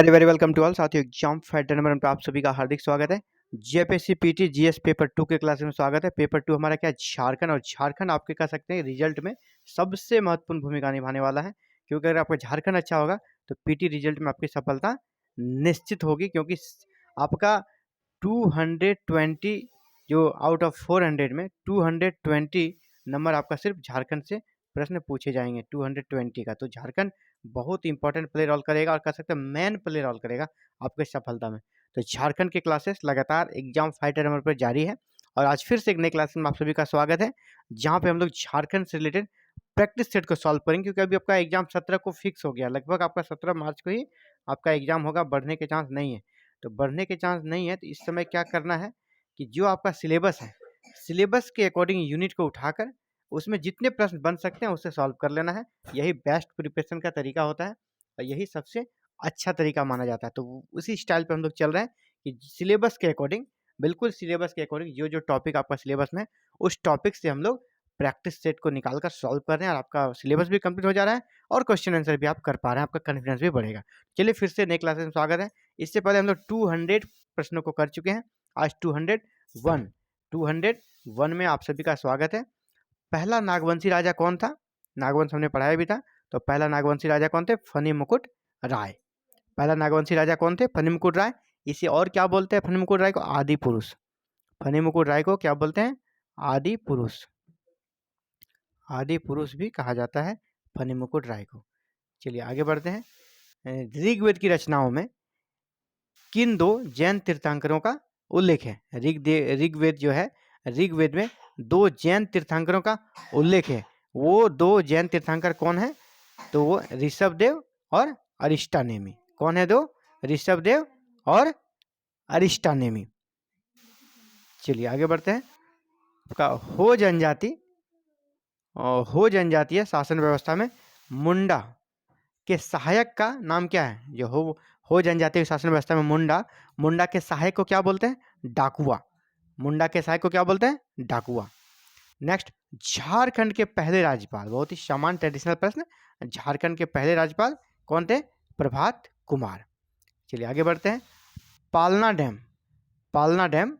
Very very welcome to all साथियों। Exam fighter number पर आप सभी का हार्दिक स्वागत है। जेपीएससी पीटी जीएस पेपर 2 के क्लास में स्वागत है। पेपर 2 हमारा क्या है? झारखंड। और झारखंड आपके कह सकते हैं रिजल्ट में सबसे महत्वपूर्ण भूमिका निभाने वाला है, क्योंकि अगर आपका झारखंड अच्छा होगा तो पीटी रिजल्ट में आपकी सफलता निश्चित होगी, क्योंकि आपका 220 जो आउट ऑफ 400 में 220 नंबर आपका सिर्फ झारखंड से प्रश्न पूछे जाएंगे 220 का। तो झारखंड बहुत इंपॉर्टेंट प्ले रोल करेगा और कह सकते हैं मेन प्ले रोल करेगा आपके सफलता में। तो झारखंड के क्लासेस लगातार एग्जाम फाइटर नंबर पर जारी है और आज फिर से एक नए क्लास में आप सभी का स्वागत है, जहां पे हम लोग झारखंड से रिलेटेड प्रैक्टिस सेट को सॉल्व करेंगे, क्योंकि अभी आपका एग्जाम 17 को फिक्स हो गया। लगभग आपका 17 मार्च को ही आपका एग्जाम होगा, बढ़ने के चांस नहीं है। तो बढ़ने के चांस नहीं है तो इस समय क्या करना है कि जो आपका सिलेबस है, सिलेबस के अकॉर्डिंग यूनिट को उठाकर उसमें जितने प्रश्न बन सकते हैं उससे सॉल्व कर लेना है। यही बेस्ट प्रिपरेशन का तरीका होता है और यही सबसे अच्छा तरीका माना जाता है। तो उसी स्टाइल पे हम लोग चल रहे हैं कि सिलेबस के अकॉर्डिंग, बिल्कुल सिलेबस के अकॉर्डिंग जो जो टॉपिक आपका सिलेबस में उस टॉपिक से हम लोग प्रैक्टिस सेट को निकाल कर सॉल्व कर रहे हैं और आपका सिलेबस भी कंप्लीट हो जा रहा है और क्वेश्चन आंसर भी आप कर पा रहे हैं, आपका कॉन्फिडेंस भी बढ़ेगा। चलिए फिर से नए क्लासेस में स्वागत है। इससे पहले हम लोग 200 प्रश्नों को कर चुके हैं, आज 201 में आप सभी का स्वागत है। पहला नागवंशी राजा कौन था? नागवंश हमने पढ़ाया भी था। तो पहला नागवंशी राजा कौन थे? फनी मुकुट राय। पहला नागवंशी राजा कौन थे? फनी मुकुट राय। इसे और क्या बोलते हैं? फनी मुकुट राय को आदि पुरुष। फनी मुकुट राय को क्या बोलते हैं? आदि पुरुष। आदि पुरुष भी कहा जाता है फनी मुकुट राय को। चलिए आगे बढ़ते हैं। ऋग्वेद की रचनाओं में किन दो जैन तीर्थंकरों का उल्लेख है? ऋग्वेद जो है, ऋग्वेद में दो जैन तीर्थंकरों का उल्लेख है। वो दो जैन तीर्थंकर कौन है? तो वो ऋषभदेव और अरिष्टानेमी। कौन है दो? ऋषभदेव और अरिष्टानेमी। चलिए आगे बढ़ते हैं। आपका हो जनजाति और हो जनजातीय शासन व्यवस्था में मुंडा के सहायक का नाम क्या है? जो हो जनजातीय शासन व्यवस्था में मुंडा के सहायक को क्या बोलते हैं? डाकुआ। मुंडा के सहायक को क्या बोलते हैं? डाकुआ। नेक्स्ट, झारखंड के पहले राज्यपाल, बहुत ही समान ट्रेडिशनल प्रश्न। झारखंड के पहले राज्यपाल कौन थे? प्रभात कुमार। चलिए आगे बढ़ते हैं। पालना डैम, पालना डैम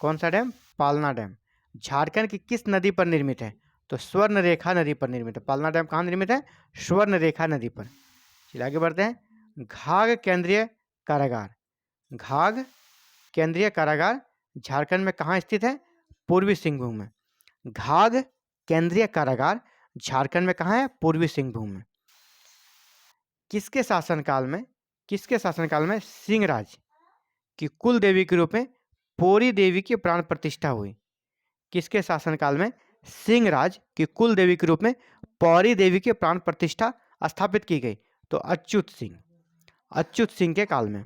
कौन सा डैम? पालना डैम झारखंड की किस नदी पर निर्मित है? तो स्वर्ण रेखा नदी पर निर्मित है। पालना डैम कहाँ निर्मित है? स्वर्ण रेखा नदी पर। चलिए आगे बढ़ते हैं। घाघ केंद्रीय कारागार, घाघ केंद्रीय कारागार झारखंड में कहाँ स्थित है? पूर्वी सिंहभूम में। घाघ केंद्रीय कारागार झारखंड में कहाँ है? पूर्वी सिंहभूम में। किसके शासनकाल में, किसके शासनकाल में सिंहराज की कुल देवी के रूप में पौरी देवी की प्राण प्रतिष्ठा हुई? किसके शासनकाल में सिंहराज की कुल देवी के रूप में पौरी देवी की प्राण प्रतिष्ठा स्थापित की गई? तो अच्युत सिंह, अच्युत सिंह के काल में।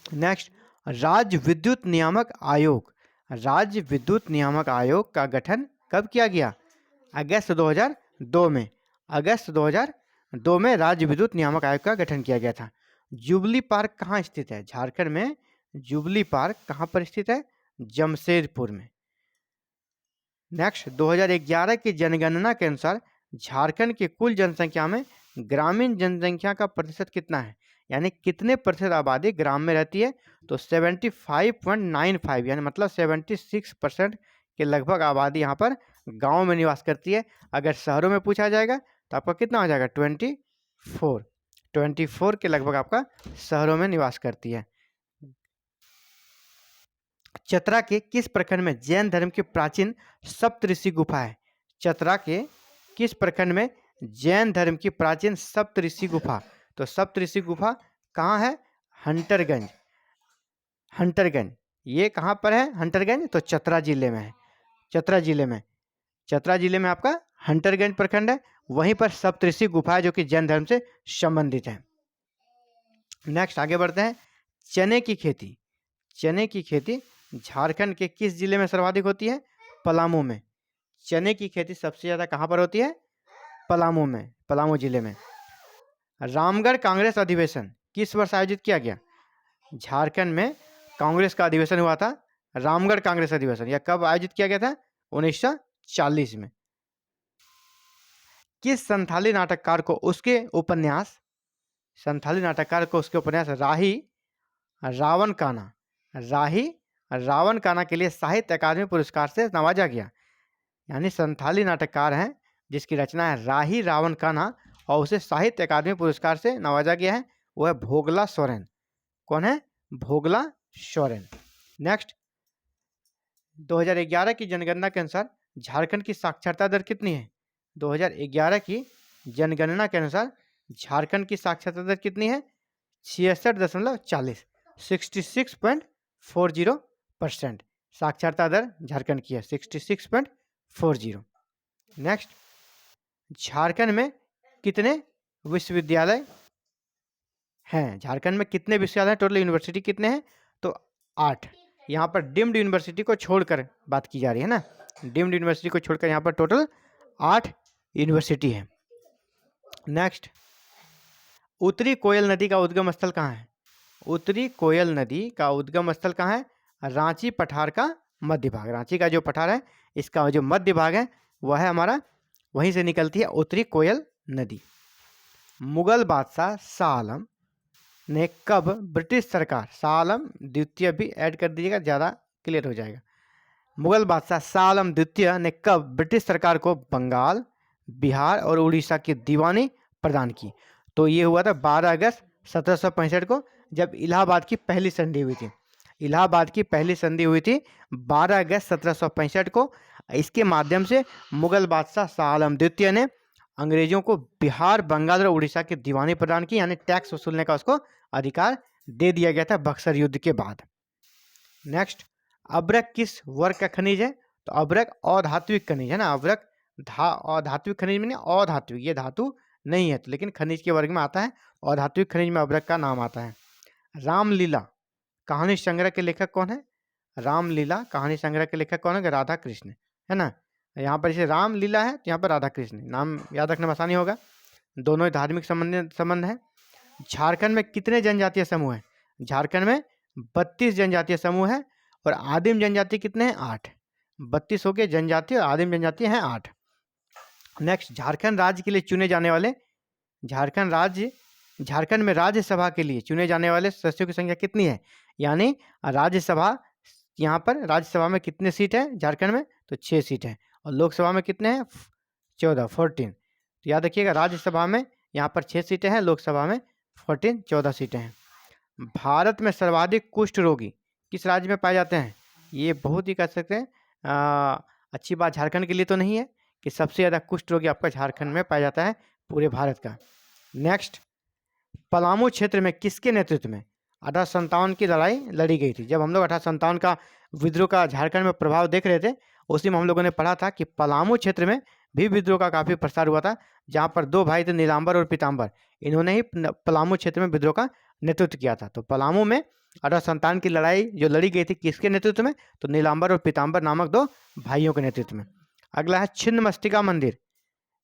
नेक्स्ट, राज्य विद्युत नियामक आयोग, राज्य विद्युत नियामक आयोग का गठन कब किया गया? अगस्त 2002 में। अगस्त 2002 में राज्य विद्युत नियामक आयोग का गठन किया गया था। जुबली पार्क कहाँ स्थित है? झारखंड में जुबली पार्क कहाँ पर स्थित है? जमशेदपुर में। नेक्स्ट, 2011 की जनगणना के अनुसार झारखंड की कुल जनसंख्या में ग्रामीण जनसंख्या का प्रतिशत कितना है? यानी कितने प्रतिशत आबादी ग्राम में रहती है? तो 75.95, यानी मतलब 76% के लगभग आबादी यहाँ पर गांव में निवास करती है। अगर शहरों में पूछा जाएगा तो आपका कितना हो जाएगा? 24 के लगभग आपका शहरों में निवास करती है। चतरा के किस प्रखंड में जैन धर्म की प्राचीन सप्तऋषि गुफा है? चतरा के किस प्रखंड में जैन धर्म की प्राचीन सप्तऋषि गुफा? तो सप्तऋषि गुफा कहाँ है? हंटरगंज। हंटरगंज ये कहाँ पर है? हंटरगंज तो चतरा जिले में है। चतरा जिले में, चतरा जिले में आपका हंटरगंज प्रखंड है। वहीं पर सप्तऋषि गुफा है जो कि जैन धर्म से संबंधित है। नेक्स्ट आगे बढ़ते हैं। चने की खेती, चने की खेती झारखंड के किस जिले में सर्वाधिक होती है? पलामू में। चने की खेती सबसे ज्यादा कहां पर होती है? पलामू में, पलामू जिले में। रामगढ़ कांग्रेस अधिवेशन किस वर्ष आयोजित किया गया? झारखंड में कांग्रेस का अधिवेशन हुआ था, रामगढ़ कांग्रेस अधिवेशन। यह कब आयोजित किया गया था? 1940 में। किस संथाली नाटककार को उसके उपन्यास संथाली नाटककार को उसके उपन्यास रावण काना के लिए साहित्य अकादमी पुरस्कार से नवाजा गया। यानी संथाली नाटककार हैं जिसकी रचना है राही रावण काना और उसे साहित्य अकादमी पुरस्कार से नवाजा गया है, वो है भोगला सोरेन। कौन है? भोगला सोरेन। नेक्स्ट, 2011 की जनगणना के अनुसार झारखंड की साक्षरता दर कितनी है? 2011 की जनगणना के अनुसार झारखंड की साक्षरता दर कितनी है? 66.40, 66.40% साक्षरता दर झारखंड की है, 66.40। नेक्स्ट, झारखंड में कितने विश्वविद्यालय हैं? झारखंड में कितने विश्वविद्यालय, टोटल यूनिवर्सिटी कितने हैं? तो 8। यहाँ पर डिम्ड यूनिवर्सिटी को छोड़कर बात की जा रही है ना, डिम्ड यूनिवर्सिटी को छोड़कर यहाँ पर टोटल 8 यूनिवर्सिटी है। नेक्स्ट, उत्तरी कोयल नदी का उद्गम स्थल कहाँ है? उत्तरी कोयल नदी का उद्गम स्थल कहाँ है? रांची पठार का मध्य भाग। रांची का जो पठार है इसका जो मध्य भाग है वह है हमारा, वहीं से निकलती है उत्तरी कोयल नदी। मुगल बादशाह शाह आलम ने कब ब्रिटिश सरकार, शाह आलम द्वितीय भी ऐड कर दीजिएगा, ज़्यादा क्लियर हो जाएगा। मुगल बादशाह शाह आलम द्वितीय ने कब ब्रिटिश सरकार को बंगाल, बिहार और उड़ीसा की दीवानी प्रदान की? तो ये हुआ था 12 अगस्त 1765 को, जब इलाहाबाद की पहली संधि हुई थी। इलाहाबाद की पहली संधि हुई थी 12 अगस्त 1765 को। इसके माध्यम से मुगल बादशाह शाह आलम द्वितीय ने अंग्रेजों को बिहार, बंगाल और उड़ीसा की दीवानी प्रदान की, यानी टैक्स वसूलने का उसको अधिकार दे दिया गया था बक्सर युद्ध के बाद। नेक्स्ट, अब्रक किस वर्ग का खनिज है? तो अब्रक अधात्विक खनिज है ना। अब्रक अधात्विक खनिज में अधात्विक, ये धातु नहीं है तो लेकिन खनिज के वर्ग में आता है। अधात्विक खनिज में अब्रक का नाम आता है। रामलीला कहानी संग्रह के लेखक कौन है? रामलीला कहानी संग्रह के लेखक कौन है? राधा कृष्ण, है ना। यहाँ पर जैसे रामलीला है तो यहाँ पर राधा कृष्ण, नाम याद रखने में आसानी होगा। दोनों ही धार्मिक संबंध है। झारखंड में कितने जनजातीय समूह हैं? झारखंड में 32 जनजातीय समूह है और आदिम जनजाति कितने हैं? 8। 32 हो गए जनजाति और आदिम जनजाति हैं 8। नेक्स्ट, झारखंड राज्य के लिए चुने जाने वाले, झारखंड में राज्यसभा के लिए चुने जाने वाले सदस्यों की संख्या कितनी है? यानी राज्यसभा, यहाँ पर राज्यसभा में कितने सीट है झारखंड में? तो 6 सीट है। और लोकसभा में कितने हैं? 14। तो याद रखिएगा, राज्यसभा में यहाँ पर 6 सीटें हैं, लोकसभा में 14 सीटें हैं। भारत में सर्वाधिक कुष्ठ रोगी किस राज्य में पाए जाते हैं? ये बहुत ही कह सकते हैं अच्छी बात झारखंड के लिए तो नहीं है कि सबसे ज़्यादा कुष्ठ रोगी आपका झारखंड में पाया जाता है पूरे भारत का। नेक्स्ट, पलामू क्षेत्र में किसके नेतृत्व में 1857 की लड़ाई लड़ी गई थी? जब हम लोग 1857 का विद्रोह का झारखंड में प्रभाव देख रहे थे, उसी में हम लोगों ने पढ़ा था कि पलामू क्षेत्र में भी विद्रोह का काफ़ी प्रसार हुआ था, जहाँ पर 2 भाई थे, नीलांबर और पीताम्बर। इन्होंने ही पलामू क्षेत्र में विद्रोह का नेतृत्व किया था। तो पलामू में 1857 की लड़ाई जो लड़ी गई थी किसके नेतृत्व में? तो नीलांबर और पीताम्बर नामक 2 भाइयों के नेतृत्व में। अगला है छिन्नमस्तिका मंदिर,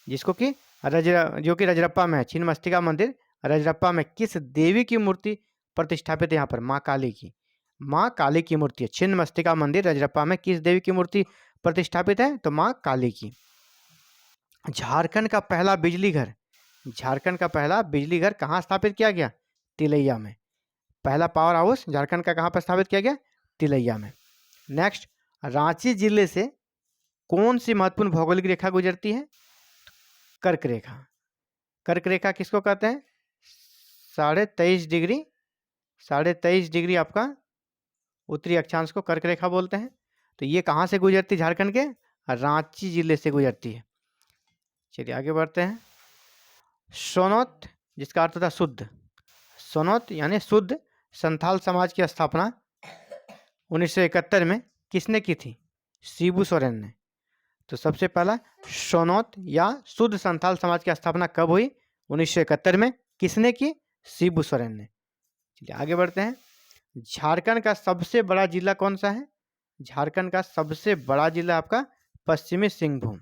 जिसको कि जो कि रजरप्पा में है। छिन्नमस्तिका मंदिर रजरप्पा में किस देवी की मूर्ति प्रतिष्ठापित है? यहाँ पर माँ काली की, माँ काली की मूर्ति है। छिन्नमस्तिका मंदिर रजरप्पा में किस देवी की मूर्ति प्रतिष्ठापित है? तो माँ काली की। झारखंड का पहला बिजली घर, झारखंड का पहला बिजली घर कहाँ स्थापित किया गया? तिलैया में। पहला पावर हाउस झारखंड का कहाँ पर स्थापित किया गया? तिलैया में। नेक्स्ट, रांची जिले से कौन सी महत्वपूर्ण भौगोलिक रेखा गुजरती है? कर्क रेखा। कर्क रेखा किसको कहते हैं? 23.5 डिग्री आपका उत्तरी अक्षांश को कर्क रेखा बोलते हैं। तो ये कहाँ से गुजरती है? झारखंड के रांची जिले से गुजरती है। चलिए आगे बढ़ते हैं। सोनौत, जिसका अर्थ था शुद्ध, सोनौत यानी शुद्ध संथाल समाज की स्थापना 1971 में किसने की थी? शिबू सोरेन ने। तो सबसे पहला सोनौत या शुद्ध संथाल समाज की स्थापना कब हुई? 1971 में। किसने की? शिबू सोरेन ने। चलिए आगे बढ़ते हैं। झारखंड का सबसे बड़ा जिला कौन सा है? झारखंड का सबसे बड़ा जिला आपका पश्चिमी सिंहभूम।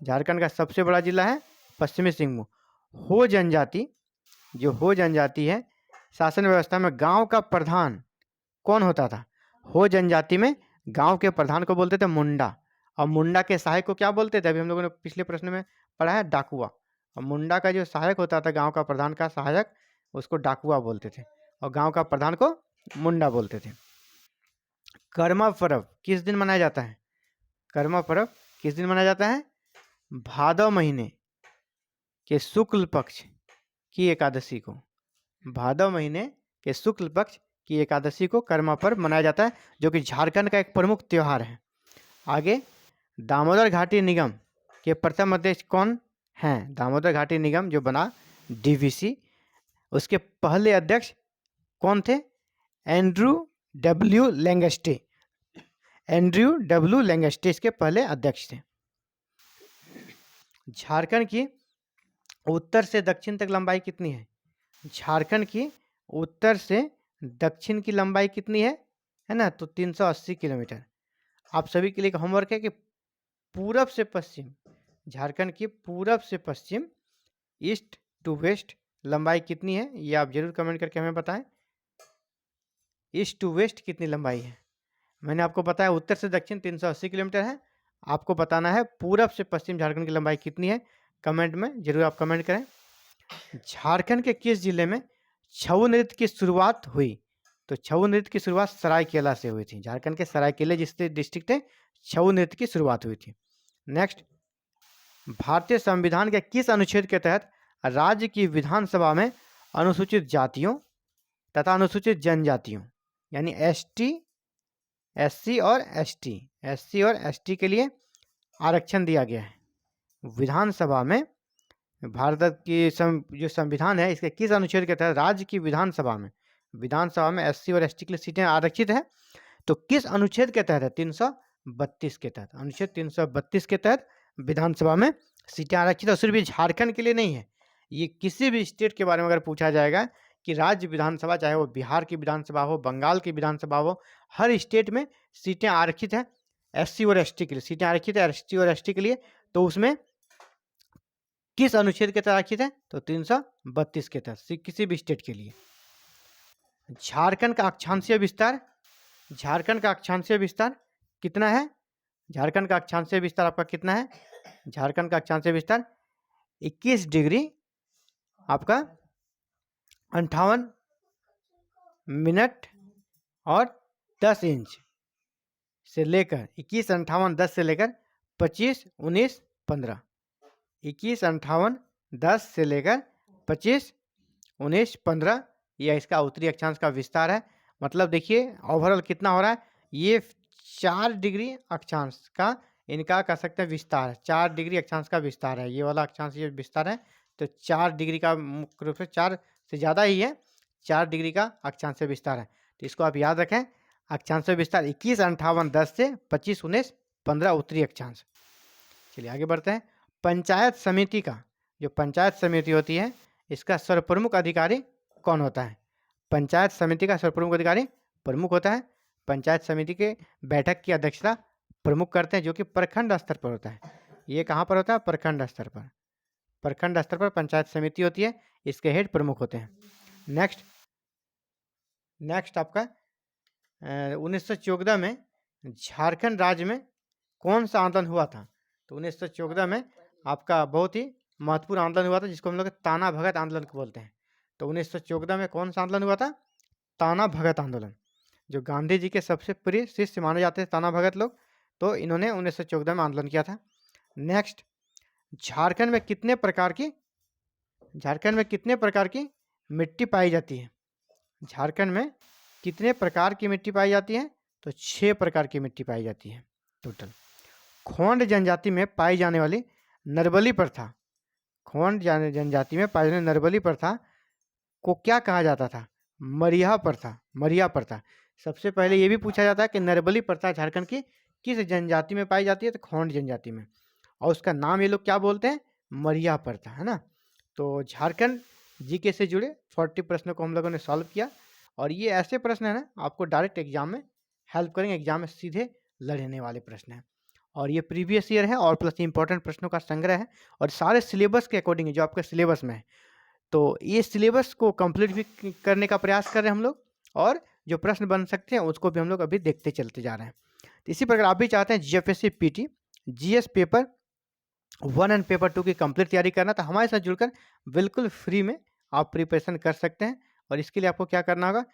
झारखंड का सबसे बड़ा जिला है पश्चिमी सिंहभूम। हो जनजाति, जो हो जनजाति है, शासन व्यवस्था में गांव का प्रधान कौन होता था? हो जनजाति में गांव के प्रधान को बोलते थे मुंडा, और मुंडा के सहायक को क्या बोलते थे? अभी हम लोगों ने पिछले प्रश्न में पढ़ा है, डाकुआ। और मुंडा का जो सहायक होता था, गांव का प्रधान का सहायक, उसको डाकुआ बोलते थे, और गांव का प्रधान को मुंडा बोलते थे। कर्मा पर्व किस दिन मनाया जाता है? कर्मा पर्व किस दिन मनाया जाता है? भादव महीने के शुक्ल पक्ष की एकादशी को। भादव महीने के शुक्ल पक्ष की एकादशी को कर्मा पर्व मनाया जाता है, जो कि झारखंड का एक प्रमुख त्यौहार है। आगे, दामोदर घाटी निगम के प्रथम अध्यक्ष कौन हैं? दामोदर घाटी निगम जो बना डीवीसी, उसके पहले अध्यक्ष कौन थे? Andrew W Langstay. Andrew W Langstay इसके पहले अध्यक्ष थे। झारखंड की उत्तर से दक्षिण तक लंबाई कितनी है? झारखंड की उत्तर से दक्षिण की लंबाई कितनी है ना? तो 380 किलोमीटर। आप सभी के लिए होमवर्क है कि पूरब से पश्चिम, झारखंड की पूरब से पश्चिम, ईस्ट टू वेस्ट लंबाई कितनी है, ये आप जरूर कमेंट करके हमें बताएं। ईस्ट टू वेस्ट कितनी लंबाई है? मैंने आपको बताया उत्तर से दक्षिण 380 किलोमीटर है। आपको बताना है पूरब से पश्चिम झारखंड की लंबाई कितनी है। कमेंट में जरूर आप कमेंट करें। झारखंड के किस जिले में छऊ नृत्य की शुरुआत हुई? तो छऊ नृत्य की शुरुआत सरायकेला से हुई थी। झारखंड के सरायकेला जिस डिस्ट्रिक्ट है, छऊ नृत्य की शुरुआत हुई थी। नेक्स्ट, भारतीय संविधान के किस अनुच्छेद के तहत राज्य की विधानसभा में अनुसूचित जातियों तथा अनुसूचित जनजातियों यानी एससी और एसटी के लिए आरक्षण दिया गया है? विधानसभा में भारत की जो संविधान है, इसके किस अनुच्छेद के तहत राज्य की विधानसभा में एससी और एसटी के लिए सीटें आरक्षित है? तो किस अनुच्छेद के तहत है? 332 के तहत। अनुच्छेद 332 के तहत विधानसभा में सीटें आरक्षित है। और सिर्फ झारखंड के लिए नहीं है, ये किसी भी स्टेट के बारे में अगर पूछा जाएगा कि राज्य विधानसभा, चाहे वो बिहार की विधानसभा हो, बंगाल की विधानसभा हो, हर स्टेट में सीटें आरक्षित है एससी और एसटी के लिए। सीटें आरक्षित है एससी और एसटी के लिए, तो उसमें किस अनुच्छेद के तहत आरक्षित है? तो 332 के तहत किसी भी स्टेट के लिए। झारखंड का अक्षांशीय विस्तार कितना है? झारखंड का अक्षांशीय विस्तार आपका कितना है? झारखंड का अक्षांशीय विस्तार 21 डिग्री आपका 58 मिनट और 10 इंच से लेकर 21, 58, 10 से लेकर 25, 19, 15। 21, 58, 10 से लेकर 25, 19, 15 यह इसका उत्तरी अक्षांश का विस्तार है। मतलब देखिए ओवरऑल कितना हो रहा है, ये 4 डिग्री अक्षांश का इनका कह सकते हैं विस्तार, 4 डिग्री अक्षांश का विस्तार है। ये वाला अक्षांश ये विस्तार है, तो 4 डिग्री का मुख्य रूप से 4 से ज़्यादा ही है, 4 डिग्री का अक्षांश विस्तार है। तो इसको आप याद रखें, अक्षांश विस्तार 21, 58, 10 से 25, 19, 15 उत्तरी अक्षांश। चलिए आगे बढ़ते हैं। पंचायत समिति का, जो पंचायत समिति होती है, इसका सर्वप्रमुख अधिकारी कौन होता है? पंचायत समिति का सर्वप्रमुख अधिकारी प्रमुख होता है। पंचायत समिति के बैठक की अध्यक्षता प्रमुख करते हैं, जो कि प्रखंड स्तर पर होता है। ये कहाँ पर होता है? प्रखंड स्तर पर। प्रखंड स्तर पर पंचायत समिति होती है, इसके हेड प्रमुख होते हैं। नेक्स्ट आपका 1914 में झारखंड राज्य में कौन सा आंदोलन हुआ था? तो 1914 में आपका बहुत ही महत्वपूर्ण आंदोलन हुआ था, जिसको हम लोग ताना भगत आंदोलन बोलते हैं। तो 1914 में कौन सा आंदोलन हुआ था? ताना भगत आंदोलन। जो गांधी जी के सबसे प्रिय शिष्य माने जाते हैं ताना भगत लोग, तो इन्होंने 1914 में आंदोलन किया था। नेक्स्ट, झारखंड में कितने प्रकार की मिट्टी पाई जाती है? झारखंड में कितने प्रकार की मिट्टी पाई जाती है? तो 6 प्रकार की मिट्टी पाई जाती है टोटल। खोंड जनजाति में पाई जाने वाली नरबली प्रथा, खोंड जनजाति में पाई जाने नरबली प्रथा को क्या कहा जाता था? मरिया प्रथा। सबसे पहले ये भी पूछा जाता है कि नरबली प्रथा झारखंड की किस जनजाति में पाई जाती है? तो खोंड जनजाति में, और उसका नाम ये लोग क्या बोलते हैं? मरिया प्रथा, है ना। तो झारखंड जीके से जुड़े 40 प्रश्नों को हम लोगों ने सॉल्व किया, और ये ऐसे प्रश्न है ना, आपको डायरेक्ट एग्जाम में हेल्प करेंगे, एग्जाम में सीधे लड़ने वाले प्रश्न हैं। और ये प्रीवियस ईयर है और प्लस इंपॉर्टेंट प्रश्नों का संग्रह है, और सारे सिलेबस के अकॉर्डिंग है जो आपके सिलेबस में है। तो ये सिलेबस को कंप्लीट भी करने का प्रयास कर रहे हैं हम लोग, और जो प्रश्न बन सकते हैं उसको भी हम लोग अभी देखते चलते जा रहे हैं। तो इसी प्रकार आप भी चाहते हैं GFSC PT GS paper 1 and paper 2 की कंप्लीट तैयारी करना, तो हमारे साथ जुड़कर बिल्कुल फ्री में आप प्रिपरेशन कर सकते हैं। और इसके लिए आपको क्या करना होगा,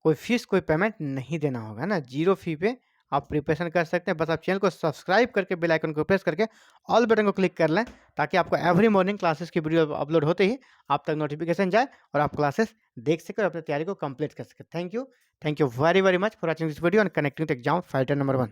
कोई फीस कोई पेमेंट नहीं देना होगा, है ना। जीरो फी पे आप प्रिपरेशन कर सकते हैं। बस आप चैनल को सब्सक्राइब करके बेल आइकन को प्रेस करके ऑल बटन को क्लिक कर लें, ताकि आपको एवरी मॉर्निंग क्लासेस की वीडियो अपलोड होते ही आप तक नोटिफिकेशन जाए और आप क्लासेस देख सकें और अपनी तैयारी को कंप्लीट कर सकें। Thank you very very much for watching this video and connecting to exam fighter number 1।